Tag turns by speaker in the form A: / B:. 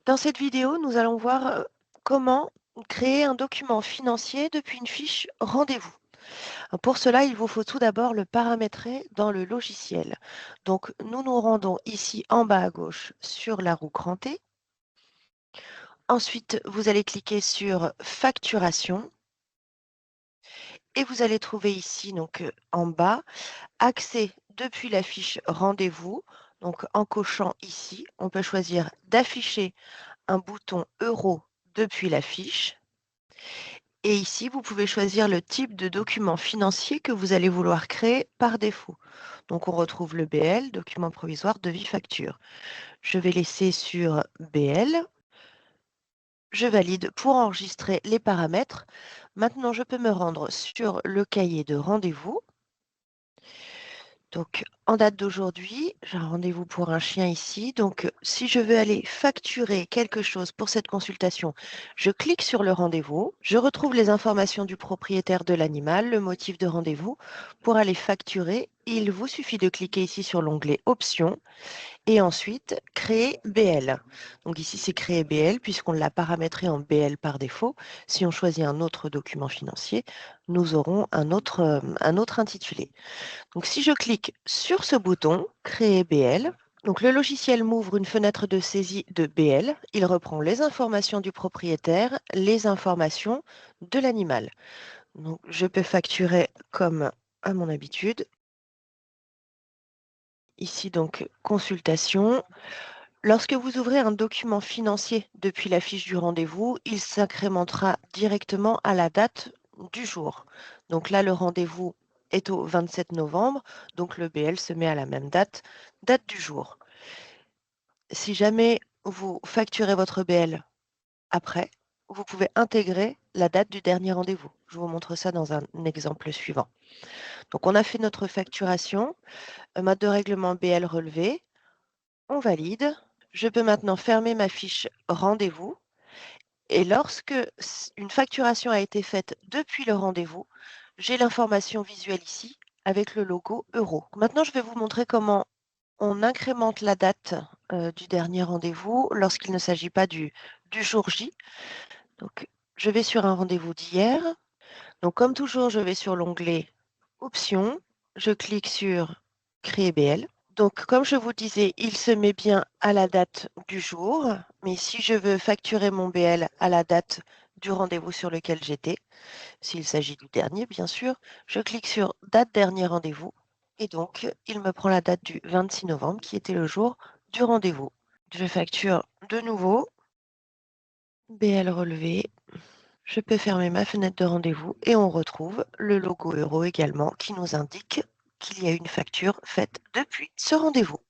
A: Dans cette vidéo, nous allons voir comment créer un document financier depuis une fiche rendez-vous. Pour cela, il vous faut tout d'abord le paramétrer dans le logiciel. Donc, nous nous rendons ici en bas à gauche sur la roue crantée. Ensuite, vous allez cliquer sur Facturation et vous allez trouver ici, donc en bas, Accès depuis la fiche rendez-vous. Donc, en cochant ici, on peut choisir d'afficher un bouton euro depuis la fiche. Et ici, vous pouvez choisir le type de document financier que vous allez vouloir créer par défaut. Donc, on retrouve le BL, document provisoire, devis, facture. Je vais laisser sur BL. Je valide pour enregistrer les paramètres. Maintenant, je peux me rendre sur le cahier de rendez-vous. Donc, en date d'aujourd'hui, j'ai un rendez-vous pour un chien ici. Donc, si je veux aller facturer quelque chose pour cette consultation, je clique sur le rendez-vous. Je retrouve les informations du propriétaire de l'animal, le motif de rendez-vous. Pour aller facturer, il vous suffit de cliquer ici sur l'onglet Options et ensuite créer BL. Donc ici, c'est créer BL puisqu'on l'a paramétré en BL par défaut. Si on choisit un autre document financier, nous aurons un autre intitulé. Donc, si je clique sur ce bouton Créer BL, donc le logiciel m'ouvre une fenêtre de saisie de BL. Il reprend les informations du propriétaire, les informations de l'animal. Donc, je peux facturer comme à mon habitude. Ici, donc, consultation. Lorsque vous ouvrez un document financier depuis la fiche du rendez-vous, il s'incrémentera directement à la date du jour. Donc là, le rendez-vous est au 27 novembre, donc le BL se met à la même date, date du jour. Si jamais vous facturez votre BL après, vous pouvez intégrer la date du dernier rendez-vous. Je vous montre ça dans un exemple suivant. Donc on a fait notre facturation, mode de règlement BL relevé, on valide. Je peux maintenant fermer ma fiche rendez-vous et lorsque une facturation a été faite depuis le rendez-vous, j'ai l'information visuelle ici avec le logo euro. Maintenant, je vais vous montrer comment on incrémente la date du dernier rendez-vous lorsqu'il ne s'agit pas du jour J. Donc, je vais sur un rendez-vous d'hier. Donc, comme toujours, je vais sur l'onglet Options. Je clique sur Créer BL. Donc, comme je vous disais, il se met bien à la date du jour, mais si je veux facturer mon BL à la date du rendez-vous sur lequel j'étais, s'il s'agit du dernier, bien sûr, je clique sur Date dernier rendez-vous et donc il me prend la date du 26 novembre qui était le jour du rendez-vous. Je facture de nouveau, BL relevé, je peux fermer ma fenêtre de rendez-vous et on retrouve le logo euro également qui nous indique qu'il y a une facture faite depuis ce rendez-vous.